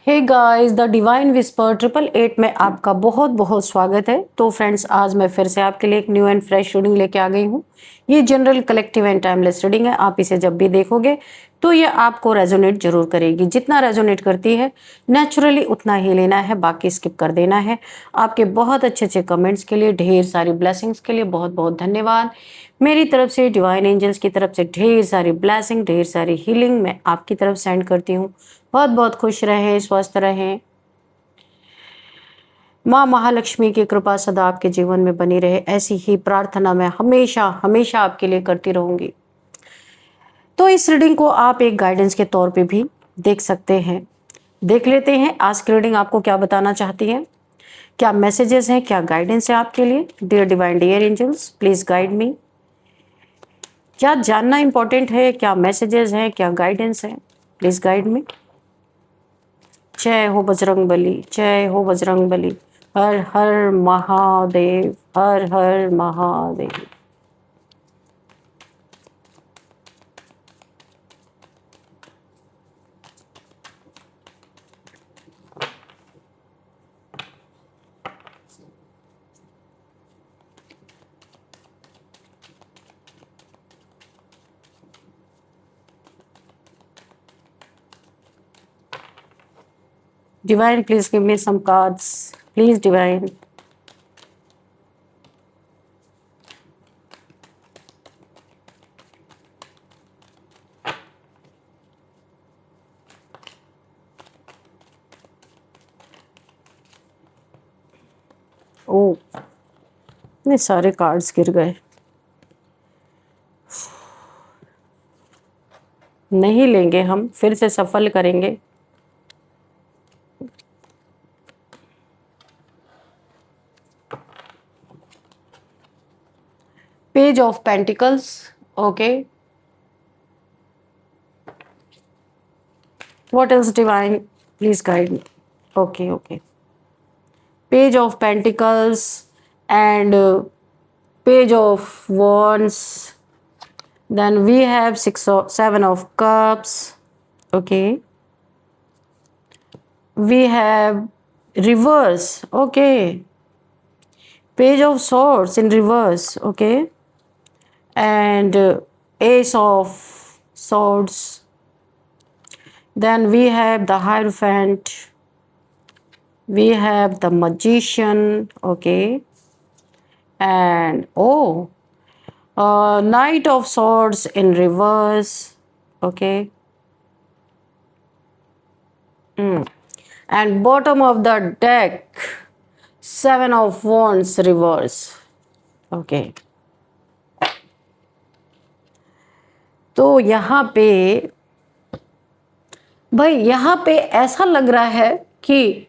Hey guys, the divine whisper 888 में आपका बहुत बहुत स्वागत है। तो फ्रेंड्स, आज मैं फिर से आपके लिए एक न्यू एंड फ्रेश रीडिंग लेके आ गई हूँ। ये general collective and timeless reading है। आप इसे जब भी देखोगे तो ये आपको रेजोनेट जरूर करेगी। जितना रेजोनेट करती है नेचुरली उतना ही लेना है, बाकी स्किप कर देना है। आपके बहुत अच्छे अच्छे कमेंट्स के लिए, ढेर सारी ब्लेसिंग्स के लिए बहुत बहुत धन्यवाद। मेरी तरफ से, डिवाइन एंजल्स की तरफ से ढेर सारी ब्लेसिंग, ढेर सारी हीलिंग मैं आपकी तरफ सेंड करती हूँ। बहुत बहुत खुश रहें, स्वस्थ रहें। माँ महालक्ष्मी की कृपा सदा आपके जीवन में बनी रहे, ऐसी ही प्रार्थना मैं हमेशा हमेशा आपके लिए करती रहूंगी। तो इस रीडिंग को आप एक गाइडेंस के तौर पे भी देख सकते हैं। देख लेते हैं आज की रीडिंग आपको क्या बताना चाहती है, क्या मैसेजेस हैं, क्या गाइडेंस है आपके लिए। Dear divine, dear angels, please guide me. क्या जानना इंपॉर्टेंट है, क्या मैसेजेस हैं, क्या गाइडेंस है, प्लीज गाइड मी। जय हो बजरंग बली, जय हो बजरंग बली। हर हर महादेव, हर हर Mahadev. Divine, please give me some cards. Please, Divine. ओ, इतने सारे कार्ड्स गिर गए। नहीं लेंगे, हम फिर से सफल करेंगे। Page of pentacles, okay. What else, Divine? Please guide me. Okay, okay. Page of Pentacles and Page of Wands. Then we have Seven of Cups. Okay. We have reverse. Okay. Page of Swords in reverse. Okay. And Ace of Swords. Then we have the Hierophant. We have the Magician. Okay. And Knight of Swords in reverse. Okay. And bottom of the deck, Seven of Wands reverse. Okay. तो यहाँ पे भाई, यहाँ पे ऐसा लग रहा है कि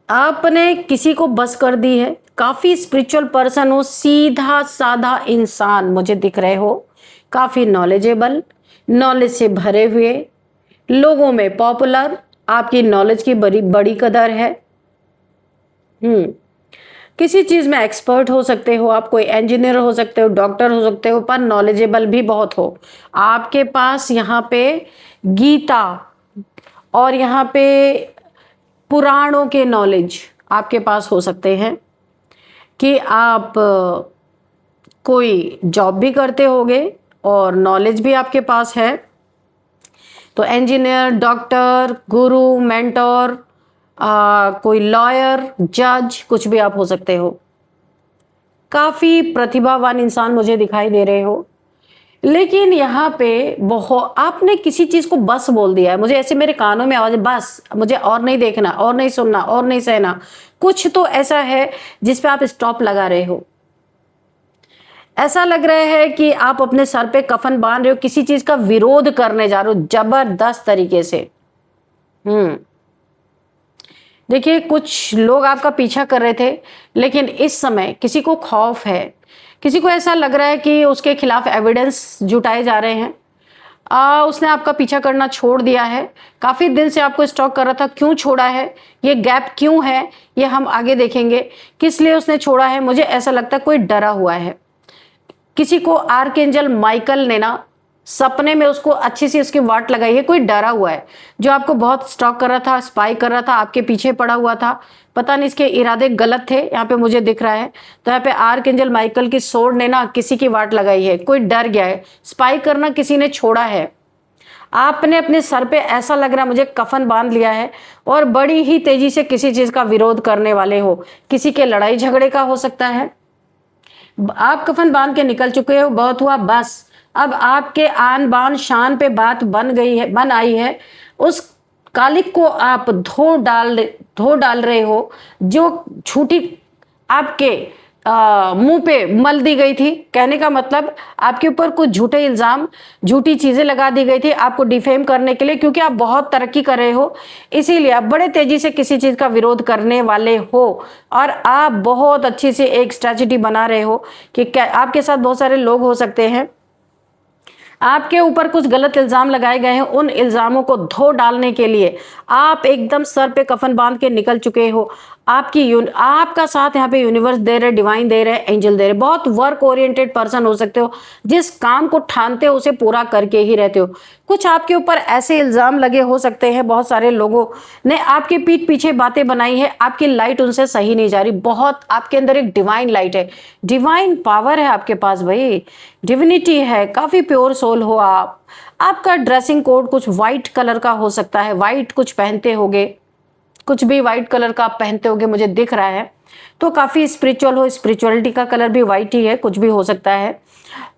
आपने किसी को बस कर दी है। काफी स्पिरिचुअल पर्सन हो, सीधा साधा इंसान मुझे दिख रहे हो, काफी नॉलेजेबल, नॉलेज से भरे हुए, लोगों में पॉपुलर, आपकी नॉलेज की बड़ी बड़ी कदर है। किसी चीज में एक्सपर्ट हो सकते हो आप, कोई इंजीनियर हो सकते हो, डॉक्टर हो सकते हो, पर नॉलेजेबल भी बहुत हो। आपके पास यहाँ पे गीता और यहाँ पे पुराणों के नॉलेज आपके पास हो सकते हैं कि आप कोई जॉब भी करते होगे और नॉलेज भी आपके पास है। तो इंजीनियर, डॉक्टर, गुरु, मेंटोर, कोई लॉयर, जज, कुछ भी आप हो सकते हो। काफी प्रतिभावान इंसान मुझे दिखाई दे रहे हो। लेकिन यहाँ पे बहुत आपने किसी चीज को बस बोल दिया है। मुझे ऐसे मेरे कानों में आवाज, बस मुझे और नहीं देखना, और नहीं सुनना, और नहीं सहना। कुछ तो ऐसा है जिस पे आप स्टॉप लगा रहे हो। ऐसा लग रहा है कि आप अपने सर पे कफन बांध रहे हो, किसी चीज का विरोध करने जा रहे हो जबरदस्त तरीके से। देखिए, कुछ लोग आपका पीछा कर रहे थे, लेकिन इस समय किसी को खौफ है, किसी को ऐसा लग रहा है कि उसके खिलाफ एविडेंस जुटाए जा रहे हैं। उसने आपका पीछा करना छोड़ दिया है। काफी दिन से आपको स्टॉक कर रहा था। क्यों छोड़ा है, ये गैप क्यों है, ये हम आगे देखेंगे। किस लिए उसने छोड़ा है, मुझे ऐसा लगता है कोई डरा हुआ है। किसी को आर्कएंजल माइकल ने ना सपने में उसको अच्छी सी उसकी वाट लगाई है, कोई डरा हुआ है जो आपको बहुत स्टॉक कर रहा था, स्पाई कर रहा था, आपके पीछे पड़ा हुआ था, पता नहीं इसके इरादे गलत थे, यहाँ पे मुझे दिख रहा है। तो यहाँ पे आर्कएंजल माइकल की सोर्ड ने ना किसी की वाट लगाई है, कोई डर गया है, स्पाई करना किसी ने छोड़ा है, आपने अपने सर पे ऐसा लग रहा है मुझे कफन बांध लिया है और बड़ी ही तेजी से किसी चीज का विरोध करने वाले हो, किसी के लड़ाई झगड़े का हो सकता है। आप कफन बांध के निकल चुके हो, बहुत हुआ बस। अब आपके आन बान शान पे बात बन गई है, बन आई है। उस कालिक को आप धो डाल रहे हो जो झूठी आपके मुंह पे मल दी गई थी। कहने का मतलब आपके ऊपर कुछ झूठे इल्जाम, झूठी चीजें लगा दी गई थी आपको डिफेम करने के लिए, क्योंकि आप बहुत तरक्की कर रहे हो, इसीलिए आप बड़े तेजी से किसी चीज का विरोध करने वाले हो। और आप बहुत अच्छी से एक स्ट्रेटजी बना रहे हो कि आपके साथ बहुत सारे लोग हो सकते हैं, आपके ऊपर कुछ गलत इल्जाम लगाए गए हैं, उन इल्जामों को धो डालने के लिए आप एकदम सर पे कफन बांध के निकल चुके हो। आपका साथ यहाँ पे यूनिवर्स दे रहे, डिवाइन दे रहे, एंजल दे रहे। बहुत वर्क ओरिएंटेड पर्सन हो सकते हो, जिस काम को ठानते हो उसे पूरा करके ही रहते हो। कुछ आपके ऊपर ऐसे इल्जाम लगे हो सकते हैं, बहुत सारे लोगों ने आपके पीठ पीछे बातें बनाई है, आपकी लाइट उनसे सही नहीं जा रही। बहुत आपके अंदर एक डिवाइन लाइट है, डिवाइन पावर है आपके पास भाई, डिविनिटी है, काफी प्योर सोल हो आप। आपका ड्रेसिंग कोड कुछ व्हाइट कलर का हो सकता है, व्हाइट कुछ पहनते होगे, कुछ भी व्हाइट कलर का आप पहनते होगे मुझे दिख रहा है। तो काफी स्पिरिचुअल हो, स्पिरिचुअलिटी का कलर भी व्हाइट ही है, कुछ भी हो सकता है।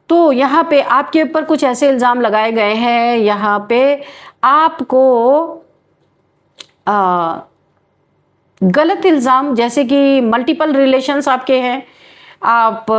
तो यहाँ पे आपके ऊपर कुछ ऐसे इल्जाम लगाए गए हैं, यहाँ पे आपको गलत इल्जाम, जैसे कि मल्टीपल रिलेशंस आपके हैं, आप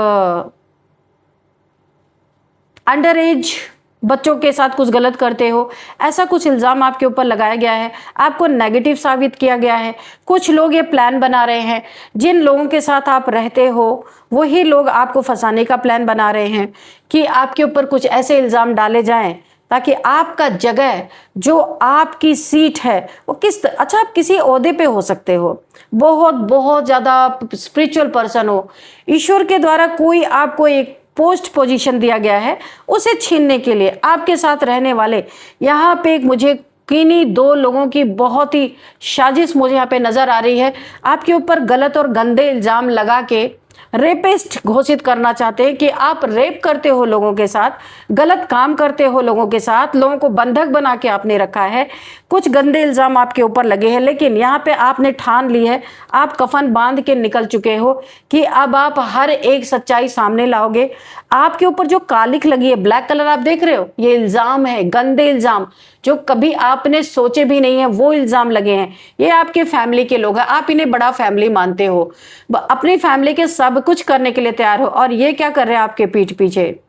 अंडर एज बच्चों के साथ कुछ गलत करते हो, ऐसा कुछ इल्जाम आपके ऊपर लगाया गया है, आपको नेगेटिव साबित किया गया है। कुछ लोग ये प्लान बना रहे हैं, जिन लोगों के साथ आप रहते हो वही लोग आपको फंसाने का प्लान बना रहे हैं कि आपके ऊपर कुछ ऐसे इल्जाम डाले जाएं ताकि आपका जगह, जो आपकी सीट है वो अच्छा आप किसी ओहदे पे हो सकते हो, बहुत बहुत ज़्यादा स्पिरिचुअल पर्सन हो, ईश्वर के द्वारा कोई आपको एक पोस्ट पोजीशन दिया गया है, उसे छीनने के लिए आपके साथ रहने वाले यहाँ पे एक मुझे किन्हीं दो लोगों की बहुत ही साजिश मुझे यहाँ पे नजर आ रही है। आपके ऊपर गलत और गंदे इल्जाम लगा के रेपिस्ट घोषित करना चाहते हैं कि आप रेप करते हो लोगों के साथ, गलत काम करते हो लोगों के साथ, लोगों को बंधक बना के आपने रखा है। कुछ गंदे इल्जाम आपके ऊपर लगे हैं, लेकिन यहाँ पे आपने ठान ली है, आप कफन बांध के निकल चुके हो कि अब आप हर एक सच्चाई सामने लाओगे। आपके ऊपर जो कालिख लगी है, ब्लैक कलर आप देख रहे हो, ये इल्जाम है, गंदे इल्जाम जो कभी आपने सोचे भी नहीं है, वो इल्जाम लगे हैं। ये आपके फैमिली के लोग हैं, आप इन्हें बड़ा फैमिली मानते हो, अपनी फैमिली के सब कुछ करने के लिए तैयार हो, और ये क्या कर रहे हैं आपके पीठ पीछे,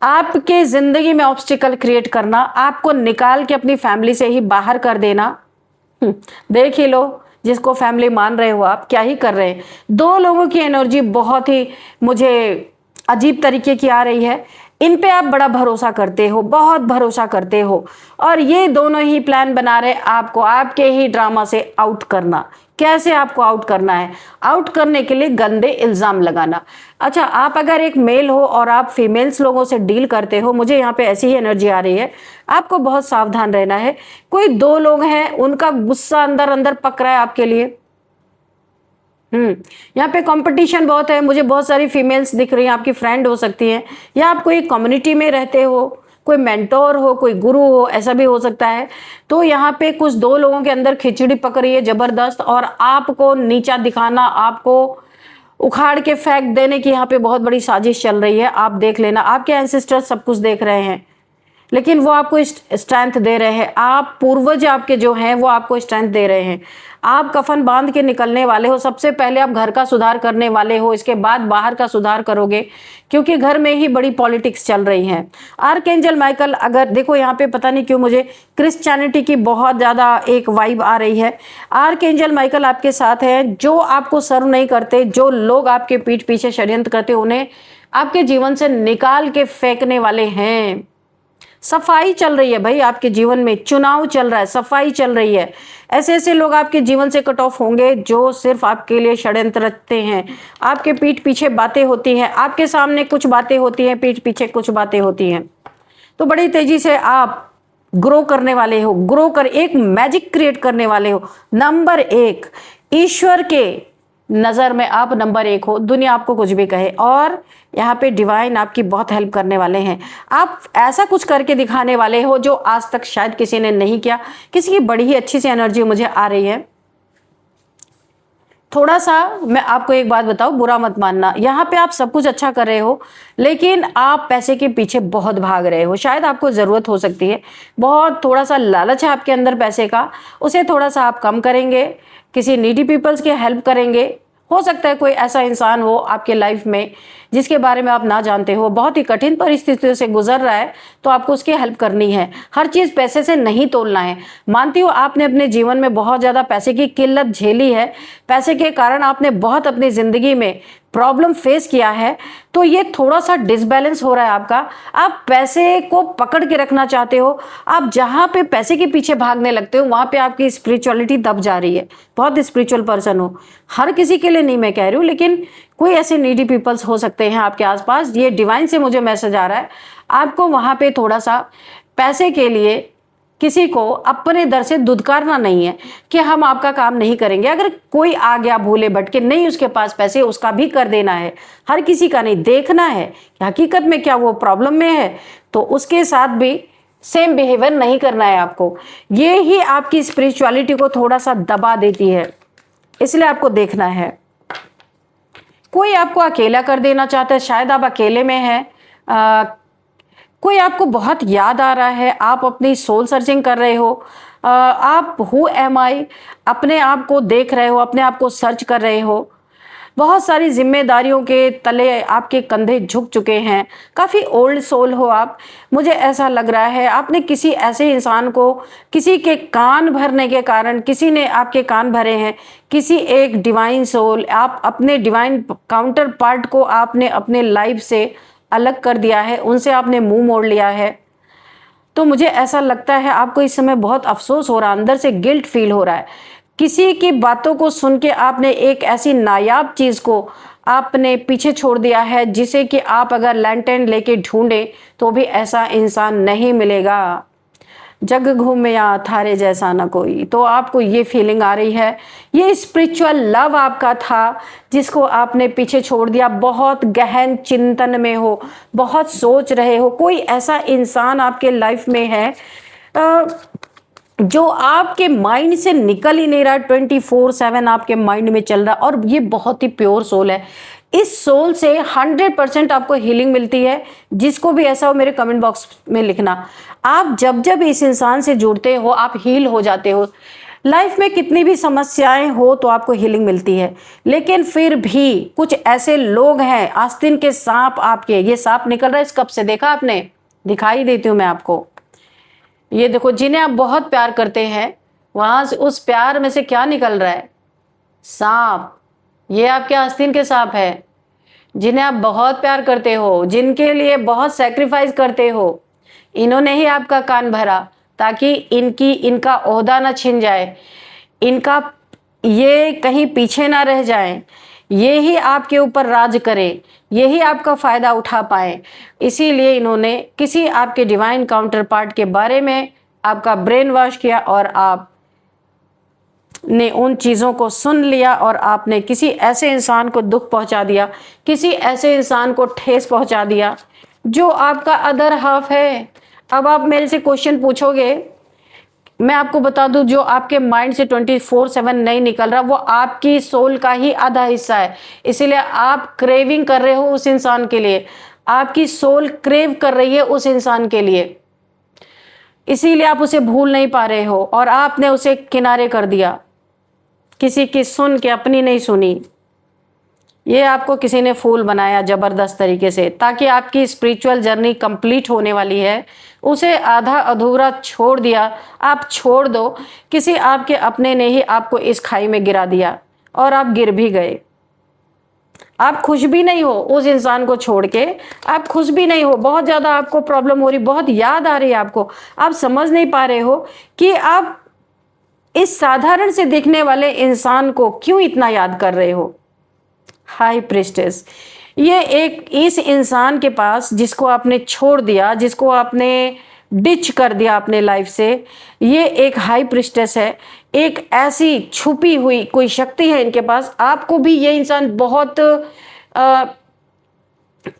आपके जिंदगी में ऑब्स्टिकल क्रिएट करना, आपको निकाल के अपनी फैमिली से ही बाहर कर देना। देख ही लो, जिसको फैमिली मान रहे हो आप क्या ही कर रहे हैं। दो लोगों की एनर्जी बहुत ही मुझे अजीब तरीके की आ रही है, इन पे आप बड़ा भरोसा करते हो, बहुत भरोसा करते हो, और ये दोनों ही प्लान बना रहे आपको आपके ही ड्रामा से आउट करना। कैसे आपको आउट करना है? आउट करने के लिए गंदे इल्जाम लगाना। अच्छा, आप अगर एक मेल हो और आप फीमेल्स लोगों से डील करते हो, मुझे यहाँ पे ऐसी ही एनर्जी आ रही है, आपको बहुत सावधान रहना है। कोई दो लोग हैं, उनका गुस्सा अंदर अंदर पक रहा है आपके लिए। यहाँ पे कंपटीशन बहुत है, मुझे बहुत सारी फीमेल्स दिख रही हैं, आपकी फ्रेंड हो सकती हैं, या आप कोई कम्युनिटी में रहते हो, कोई मेंटोर हो, कोई गुरु हो, ऐसा भी हो सकता है। तो यहाँ पे कुछ दो लोगों के अंदर खिचड़ी पक रही है जबरदस्त, और आपको नीचा दिखाना, आपको उखाड़ के फेंक देने की यहाँ पे बहुत बड़ी साजिश चल रही है। आप देख लेना, आपके एंसेस्टर्स सब कुछ देख रहे हैं, लेकिन वो आपको स्ट्रेंथ दे रहे हैं। आप पूर्वज आपके जो हैं वो आपको स्ट्रेंथ दे रहे हैं। आप कफन बांध के निकलने वाले हो। सबसे पहले आप घर का सुधार करने वाले हो, इसके बाद बाहर का सुधार करोगे, क्योंकि घर में ही बड़ी पॉलिटिक्स चल रही है। आर्कएंजल माइकल, अगर देखो यहाँ पे पता नहीं क्यों मुझे क्रिश्चियनिटी की बहुत ज़्यादा एक वाइब आ रही है। आर्कएंजल माइकल आपके साथ है। जो आपको सर्व नहीं करते, जो लोग आपके पीठ पीछे षड्यंत्र करते, उन्हें आपके जीवन से निकाल के फेंकने वाले हैं। सफाई चल रही है भाई आपके जीवन में, चुनाव चल रहा है, सफाई चल रही है। ऐसे ऐसे लोग आपके जीवन से कट ऑफ होंगे जो सिर्फ आपके लिए षड्यंत्र रचते हैं। आपके पीठ पीछे बातें होती हैं, आपके सामने कुछ बातें होती हैं, पीठ पीछे कुछ बातें होती हैं। तो बड़ी तेजी से आप ग्रो करने वाले हो, ग्रो कर एक मैजिक क्रिएट करने वाले हो। नंबर 1, ईश्वर के नज़र में आप नंबर 1 हो, दुनिया आपको कुछ भी कहे। और यहाँ पे डिवाइन आपकी बहुत हेल्प करने वाले हैं। आप ऐसा कुछ करके दिखाने वाले हो जो आज तक शायद किसी ने नहीं किया। किसी की बड़ी ही अच्छी सी एनर्जी मुझे आ रही है। थोड़ा सा मैं आपको एक बात बताऊं, बुरा मत मानना, यहाँ पे आप सब कुछ अच्छा कर रहे हो, लेकिन आप पैसे के पीछे बहुत भाग रहे हो। शायद आपको ज़रूरत हो सकती है, बहुत थोड़ा सा लालच है आपके अंदर पैसे का, उसे थोड़ा सा आप कम करेंगे, किसी नीडी पीपल्स की हेल्प करेंगे। हो सकता है कोई ऐसा इंसान हो आपके लाइफ में जिसके बारे में आप ना जानते हो, बहुत ही कठिन परिस्थितियों से गुजर रहा है, तो आपको उसकी हेल्प करनी है। हर चीज़ पैसे से नहीं तोलना है। मानती हूँ आपने अपने जीवन में बहुत ज़्यादा पैसे की किल्लत झेली है, पैसे के कारण आपने बहुत अपनी ज़िंदगी में प्रॉब्लम फेस किया है, तो ये थोड़ा सा डिसबैलेंस हो रहा है आपका। आप पैसे को पकड़ के रखना चाहते हो, आप जहाँ पे पैसे के पीछे भागने लगते हो वहाँ पे आपकी स्पिरिचुअलिटी दब जा रही है। बहुत स्पिरिचुअल पर्सन हो, हर किसी के लिए नहीं मैं कह रही हूँ, लेकिन कोई ऐसे नीडी पीपल्स हो सकते हैं आपके आसपास। ये डिवाइन से मुझे मैसेज आ रहा है, आपको वहाँ पे थोड़ा सा पैसे के लिए किसी को अपने दर से दुदकारना नहीं है कि हम आपका काम नहीं करेंगे। अगर कोई आ गया भूले भटके, नहीं उसके पास पैसे, उसका भी कर देना है। हर किसी का नहीं, देखना है कि हकीकत में क्या वो प्रॉब्लम में है, तो उसके साथ भी सेम बिहेवियर नहीं करना है आपको। ये ही आपकी स्पिरिचुअलिटी को थोड़ा सा दबा देती है, इसलिए आपको देखना है। कोई आपको अकेला कर देना चाहता है, शायद आप अकेले में हैं, कोई आपको बहुत याद आ रहा है, आप अपनी सोल सर्चिंग कर रहे हो, आप हु एम आई अपने आप को देख रहे हो, अपने आप को सर्च कर रहे हो। बहुत सारी जिम्मेदारियों के तले आपके कंधे झुक चुके हैं, काफ़ी ओल्ड सोल हो आप। मुझे ऐसा लग रहा है आपने किसी ऐसे इंसान को, किसी के कान भरने के कारण, किसी ने आपके कान भरे हैं, किसी एक डिवाइन सोल, आप अपने डिवाइन काउंटर पार्ट को आपने अपने लाइफ से अलग कर दिया है, उनसे आपने मुंह मोड़ लिया है। तो मुझे ऐसा लगता है आपको इस समय बहुत अफसोस हो रहा है, अंदर से गिल्ट फील हो रहा है। किसी की बातों को सुन के आपने एक ऐसी नायाब चीज़ को आपने पीछे छोड़ दिया है, जिसे कि आप अगर लैंटर्न लेके ढूंढे तो भी ऐसा इंसान नहीं मिलेगा। जग घूमया थारे जैसा ना कोई। तो आपको ये फीलिंग आ रही है, ये स्पिरिचुअल लव आपका था जिसको आपने पीछे छोड़ दिया। बहुत गहन चिंतन में हो, बहुत सोच रहे हो, कोई ऐसा इंसान आपके लाइफ में है जो आपके माइंड से निकल ही नहीं रहा, 24/7 आपके माइंड में चल रहा, और ये बहुत ही प्योर सोल है। इस सोल से 100% आपको हीलिंग मिलती है। जिसको भी ऐसा हो मेरे कमेंट बॉक्स में लिखना। आप जब जब इस इंसान से जुड़ते हो आप हील हो जाते हो। लाइफ में कितनी भी समस्याएं हो तो आपको हीलिंग मिलती है, लेकिन फिर भी कुछ ऐसे लोग हैं, आस्तीन के सांप आपके, ये सांप निकल रहा है इस कप से, देखा आपने? दिखाई देती हूँ मैं आपको, ये देखो, जिन्हें आप बहुत प्यार करते हैं वहां से उस प्यार में से क्या निकल रहा है? सांप। ये आपके आस्तीन के सांप है, जिन्हें आप बहुत प्यार करते हो, जिनके लिए बहुत सेक्रीफाइस करते हो। इन्होंने ही आपका कान भरा ताकि इनका ओहदा ना छिन जाए, इनका ये कहीं पीछे ना रह जाए, ये ही आपके ऊपर राज करें, यही आपका फ़ायदा उठा पाए। इसीलिए इन्होंने किसी आपके डिवाइन काउंटर पार्ट के बारे में आपका ब्रेन वॉश किया और आप ने उन चीज़ों को सुन लिया और आपने किसी ऐसे इंसान को दुख पहुंचा दिया, किसी ऐसे इंसान को ठेस पहुंचा दिया जो आपका अदर हाफ है। अब आप मेरे से क्वेश्चन पूछोगे, मैं आपको बता दूं, जो आपके माइंड से 24/7 नहीं निकल रहा वो आपकी सोल का ही आधा हिस्सा है। इसीलिए आप क्रेविंग कर रहे हो उस इंसान के लिए, आपकी सोल क्रेव कर रही है उस इंसान के लिए, इसीलिए आप उसे भूल नहीं पा रहे हो और आपने उसे किनारे कर दिया, किसी की सुन के अपनी नहीं सुनी। ये आपको किसी ने फूल बनाया ज़बरदस्त तरीके से, ताकि आपकी स्पिरिचुअल जर्नी कंप्लीट होने वाली है, उसे आधा अधूरा छोड़ दिया। आप छोड़ दो, किसी आपके अपने ने ही आपको इस खाई में गिरा दिया और आप गिर भी गए। आप खुश भी नहीं हो उस इंसान को छोड़ के, आप खुश भी नहीं हो, बहुत ज़्यादा आपको प्रॉब्लम हो रही, बहुत याद आ रही है आपको। आप समझ नहीं पा रहे हो कि आप इस साधारण से दिखने वाले इंसान को क्यों इतना याद कर रहे हो। हाई प्रिस्टेस, ये एक इस इंसान के पास जिसको आपने छोड़ दिया, जिसको आपने डिच कर दिया अपने लाइफ से, ये एक हाई प्रिस्टेस है, एक ऐसी छुपी हुई कोई शक्ति है इनके पास। आपको भी ये इंसान बहुत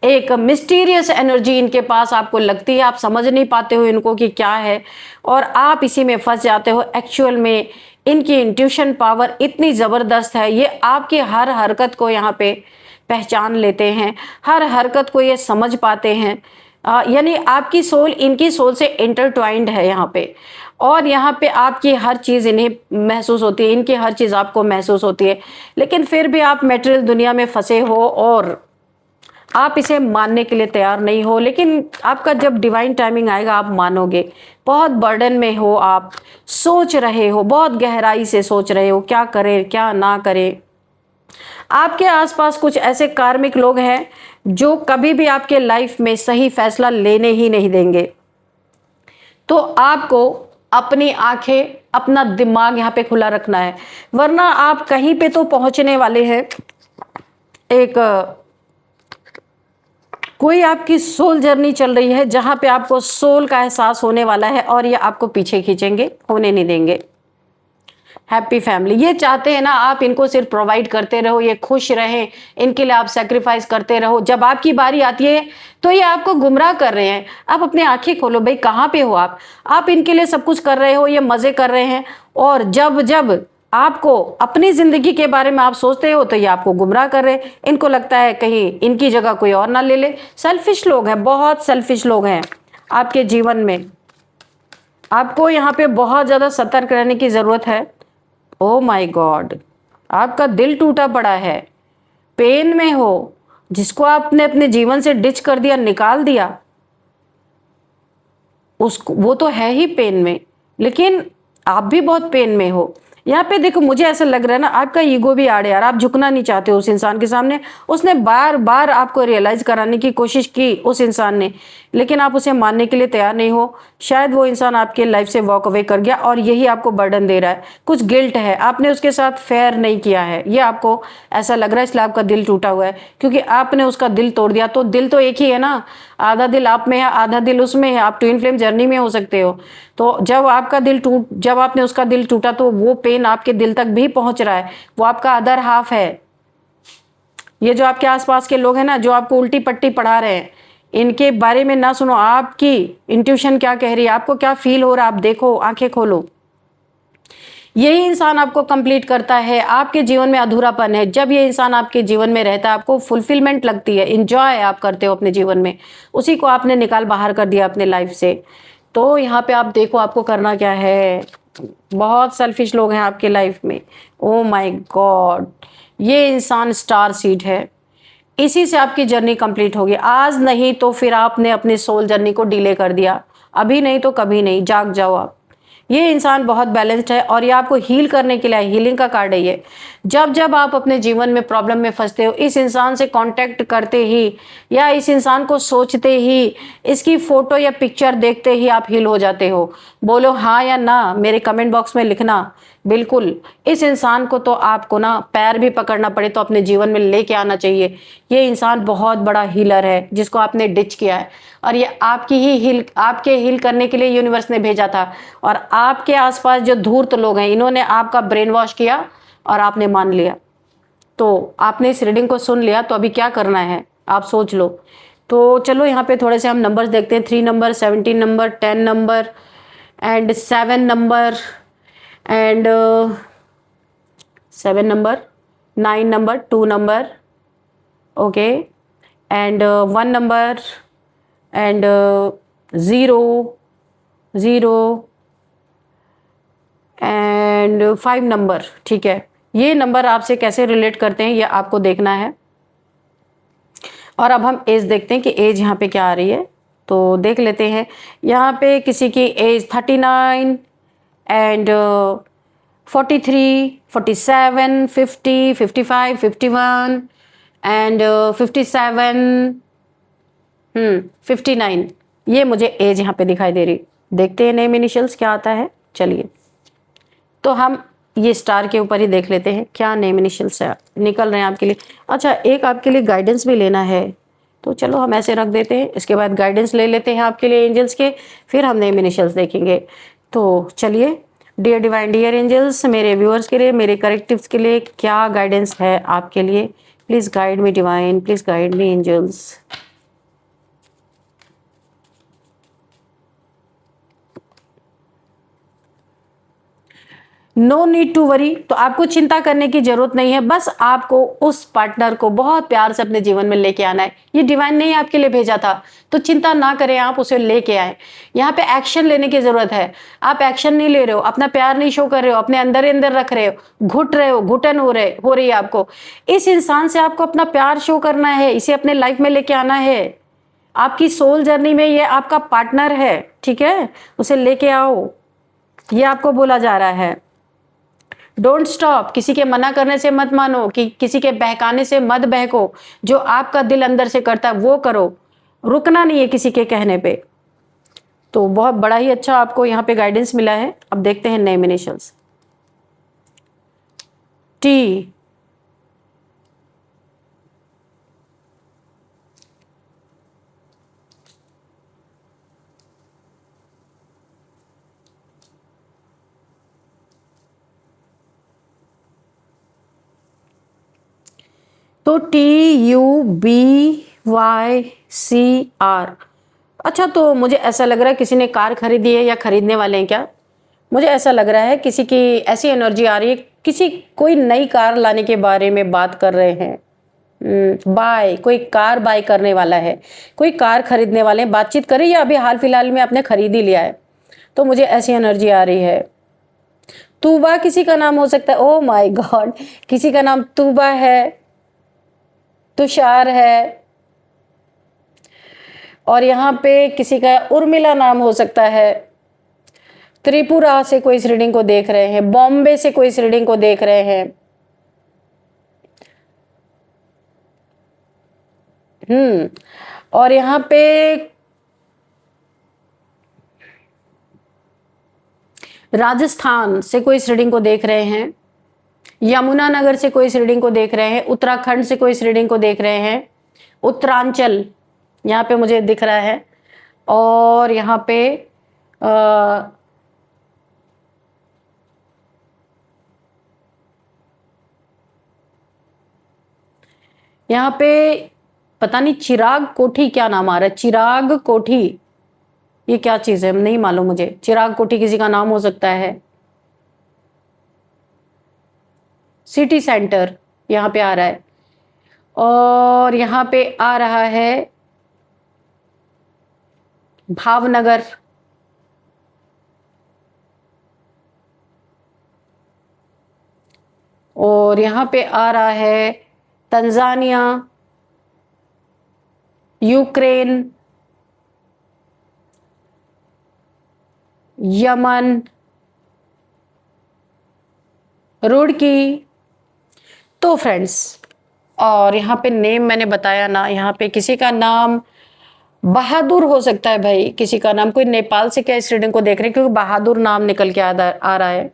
एक मिस्टीरियस एनर्जी इनके पास आपको लगती है, आप समझ नहीं पाते हो इनको कि क्या है, और आप इसी में फंस जाते हो। एक्चुअल में इनकी इंट्यूशन पावर इतनी ज़बरदस्त है, ये आपकी हर हरकत को यहाँ पे पहचान लेते हैं, हर हरकत को ये समझ पाते हैं। यानी आपकी सोल इनकी सोल से इंटरट्वाइंड है यहाँ पे, और यहाँ पे आपकी हर चीज़ इन्हें महसूस होती है, इनकी हर चीज़ आपको महसूस होती है। लेकिन फिर भी आप मेटेरियल दुनिया में फंसे हो और आप इसे मानने के लिए तैयार नहीं हो, लेकिन आपका जब डिवाइन टाइमिंग आएगा आप मानोगे। बहुत बर्डन में हो, आप सोच रहे हो, बहुत गहराई से सोच रहे हो क्या करें क्या ना करें। आपके आसपास कुछ ऐसे कार्मिक लोग हैं जो कभी भी आपके लाइफ में सही फैसला लेने ही नहीं देंगे। तो आपको अपनी आंखें, अपना दिमाग यहाँ पे खुला रखना है, वरना आप कहीं पे तो पहुंचने वाले हैं। एक कोई आपकी सोल जर्नी चल रही है जहां पे आपको सोल का एहसास होने वाला है, और ये आपको पीछे खींचेंगे, होने नहीं देंगे। हैप्पी फैमिली ये चाहते हैं ना, आप इनको सिर्फ प्रोवाइड करते रहो, ये खुश रहें, इनके लिए आप सेक्रीफाइस करते रहो। जब आपकी बारी आती है तो ये आपको गुमराह कर रहे हैं। आप अपनी आंखें खोलो भाई, कहाँ पे हो आप इनके लिए सब कुछ कर रहे हो, ये मजे कर रहे हैं, और जब जब आपको अपनी जिंदगी के बारे में आप सोचते हो तो ये आपको गुमराह कर रहे हैं। इनको लगता है कहीं इनकी जगह कोई और ना ले ले। सेल्फिश लोग हैं, बहुत सेल्फिश लोग हैं आपके जीवन में। आपको यहाँ पे बहुत ज्यादा सतर्क रहने की जरूरत है। ओ माय गॉड, आपका दिल टूटा पड़ा है, पेन में हो, जिसको आपने अपने जीवन से डिच कर दिया, निकाल दिया, उसको वो तो है ही पेन में, लेकिन आप भी बहुत पेन में हो। यहाँ पे देखो, मुझे ऐसा लग रहा है ना, आपका ईगो भी आड़े यार, आप झुकना नहीं चाहते उस इंसान के सामने। उसने बार बार आपको रियलाइज कराने की कोशिश की उस इंसान ने, लेकिन आप उसे मानने के लिए तैयार नहीं हो। शायद वो इंसान आपके लाइफ से वॉक अवे कर गया और यही आपको बर्डन दे रहा है। कुछ गिल्ट है, आपने उसके साथ फेयर नहीं किया है, ये आपको ऐसा लग रहा है, इसलिए आपका दिल टूटा हुआ है, क्योंकि आपने उसका दिल तोड़ दिया। तो दिल तो एक ही है ना, आधा दिल आप में है, आधा दिल उसमें है। आप ट्विन फ्लेम जर्नी में हो सकते हो। तो जब आपने उसका दिल टूटा, तो वो पेन आपके दिल तक भी पहुंच रहा है, वो आपका अदर हाफ है। ये जो आपके आसपास के लोग हैं ना, जो आपको उल्टी पट्टी पढ़ा रहे हैं, इनके बारे में ना सुनो। आपकी इंट्यूशन क्या कह रही है, आपको क्या फील हो रहा है, आप देखो, आंखें खोलो। यही इंसान आपको कंप्लीट करता है, आपके जीवन में अधूरापन है। जब ये इंसान आपके जीवन में रहता है, आपको फुलफिलमेंट लगती है, इंजॉय आप करते हो अपने जीवन में, उसी को आपने निकाल बाहर कर दिया अपने लाइफ से। तो यहाँ पे आप देखो आपको करना क्या है। बहुत सेल्फिश लोग हैं आपके लाइफ में। ओ माय गॉड, ये इंसान स्टार सीड है, इसी से आपकी जर्नी कंप्लीट होगी। आज नहीं तो फिर आपने अपनी सोल जर्नी को डिले कर दिया, अभी नहीं तो कभी नहीं, जाग जाओ आप। ये इंसान बहुत बैलेंस्ड है और ये आपको हील करने के लिए, हीलिंग का कार्ड है ये। जब जब आप अपने जीवन में प्रॉब्लम में फंसते हो, इस इंसान से कांटेक्ट करते ही या इस इंसान को सोचते ही, इसकी फोटो या पिक्चर देखते ही आप हील हो जाते हो। बोलो हाँ या ना, मेरे कमेंट बॉक्स में लिखना। बिल्कुल, इस इंसान को तो आपको ना पैर भी पकड़ना पड़े तो अपने जीवन में लेके आना चाहिए। ये इंसान बहुत बड़ा हीलर है जिसको आपने डिच किया है, और ये आपके हील करने के लिए यूनिवर्स ने भेजा था। और आपके आसपास जो धूर्त लोग हैं, इन्होंने आपका ब्रेन वॉश किया और आपने मान लिया। तो आपने इस रीडिंग को सुन लिया, तो अभी क्या करना है आप सोच लो। तो चलो यहाँ पे थोड़े से हम नंबर्स देखते हैं। 3 number, 17 number, 10 number and 7 number and 7 number, 9 number, 2 number, okay, and 1 number and 0 0 and 5 number. ठीक है, ये नंबर आपसे कैसे रिलेट करते हैं ये आपको देखना है। और अब हम एज देखते हैं कि एज यहाँ पे क्या आ रही है, तो देख लेते हैं। यहाँ पे किसी की एज 39 एंड 43, 47, 50, 55, 51 एंड 57, 59। ये मुझे एज यहाँ पे दिखाई दे रही। देखते हैं नेम इनिशियल्स क्या आता है। चलिए, तो हम ये स्टार के ऊपर ही देख लेते हैं क्या नेम इनिशियल्स निकल रहे हैं आपके लिए। अच्छा, एक आपके लिए गाइडेंस भी लेना है, तो चलो हम ऐसे रख देते हैं, इसके बाद गाइडेंस ले लेते हैं आपके लिए एंजल्स के, फिर हम नेम इनिशियल्स देखेंगे। तो चलिए, डियर डिवाइन डियर एंजल्स, मेरे व्यूअर्स के लिए, मेरे करेक्टिव्स के लिए क्या गाइडेंस है आपके लिए। Please guide me divine, please guide me angels. No need to worry, तो आपको चिंता करने की जरूरत नहीं है, बस आपको उस पार्टनर को बहुत प्यार से अपने जीवन में लेके आना है। ये डिवाइन ने ही आपके लिए भेजा था, तो चिंता ना करें, आप उसे लेके आए। यहाँ पे एक्शन लेने की जरूरत है। आप एक्शन नहीं ले रहे हो, अपना प्यार नहीं शो कर रहे हो, अपने अंदर ही अंदर रख रहे हो, घुट रहे हो, घुटन हो रही है आपको। इस इंसान से आपको अपना प्यार शो करना है, इसे अपने लाइफ में लेके आना है। आपकी सोल जर्नी में ये आपका पार्टनर है, ठीक है, उसे लेके आओ, ये आपको बोला जा रहा है। डोंट स्टॉप, किसी के मना करने से मत मानो, कि किसी के बहकाने से मत बहको, जो आपका दिल अंदर से करता है वो करो, रुकना नहीं है किसी के कहने पे। तो बहुत बड़ा ही अच्छा आपको यहाँ पे गाइडेंस मिला है। अब देखते हैं नेम इनिशियल्स। टी, तो TUBYCR। अच्छा, तो मुझे ऐसा लग रहा है किसी ने कार खरीदी है या खरीदने वाले हैं क्या। मुझे ऐसा लग रहा है किसी की ऐसी एनर्जी आ रही है, किसी कोई नई कार लाने के बारे में बात कर रहे हैं। बाय, कोई कार बाय करने वाला है, कोई कार खरीदने वाले हैं, बातचीत करें या अभी हाल फिलहाल में आपने खरीद ही लिया है, तो मुझे ऐसी एनर्जी आ रही है। तूबा किसी का नाम हो सकता है। ओ माय गॉड, किसी का नाम तूबा है, तुषार है, और यहाँ पे किसी का उर्मिला नाम हो सकता है। त्रिपुरा से कोई इस रीडिंग को देख रहे हैं, बॉम्बे से कोई इस रीडिंग को देख रहे हैं। और यहाँ पे राजस्थान से कोई इस रीडिंग को देख रहे हैं, यमुनानगर से कोई इस रीडिंग को देख रहे हैं, उत्तराखंड से कोई इस रीडिंग को देख रहे हैं, उत्तरांचल यहाँ पे मुझे दिख रहा है, और यहाँ पे यहाँ पे पता नहीं, चिराग कोठी क्या नाम आ रहा है, चिराग कोठी, ये क्या चीज है नहीं मालूम मुझे। चिराग कोठी किसी का नाम हो सकता है। सिटी सेंटर यहाँ पे आ रहा है, और यहाँ पे आ रहा है भावनगर, और यहाँ पे आ रहा है तंजानिया, यूक्रेन, यमन, रुड़की। तो फ्रेंड्स, और यहाँ पे नेम मैंने बताया ना, यहाँ पे किसी का नाम बहादुर हो सकता है भाई, किसी का नाम, कोई नेपाल से क्या इस रीडिंग को देख रहे हैं, क्योंकि बहादुर नाम निकल के आ रहा है।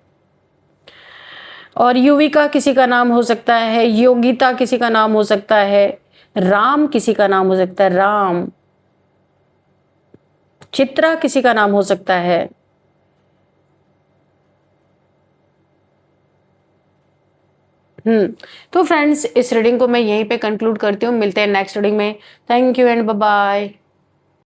और युविका किसी का नाम हो सकता है, योगिता किसी का नाम हो सकता है, राम किसी का नाम हो सकता है, राम, चित्रा किसी का नाम हो सकता है। तो फ्रेंड्स, इस रीडिंग को मैं यहीं पे कंक्लूड करती हूँ, मिलते हैं नेक्स्ट रीडिंग में। Thank you and bye bye.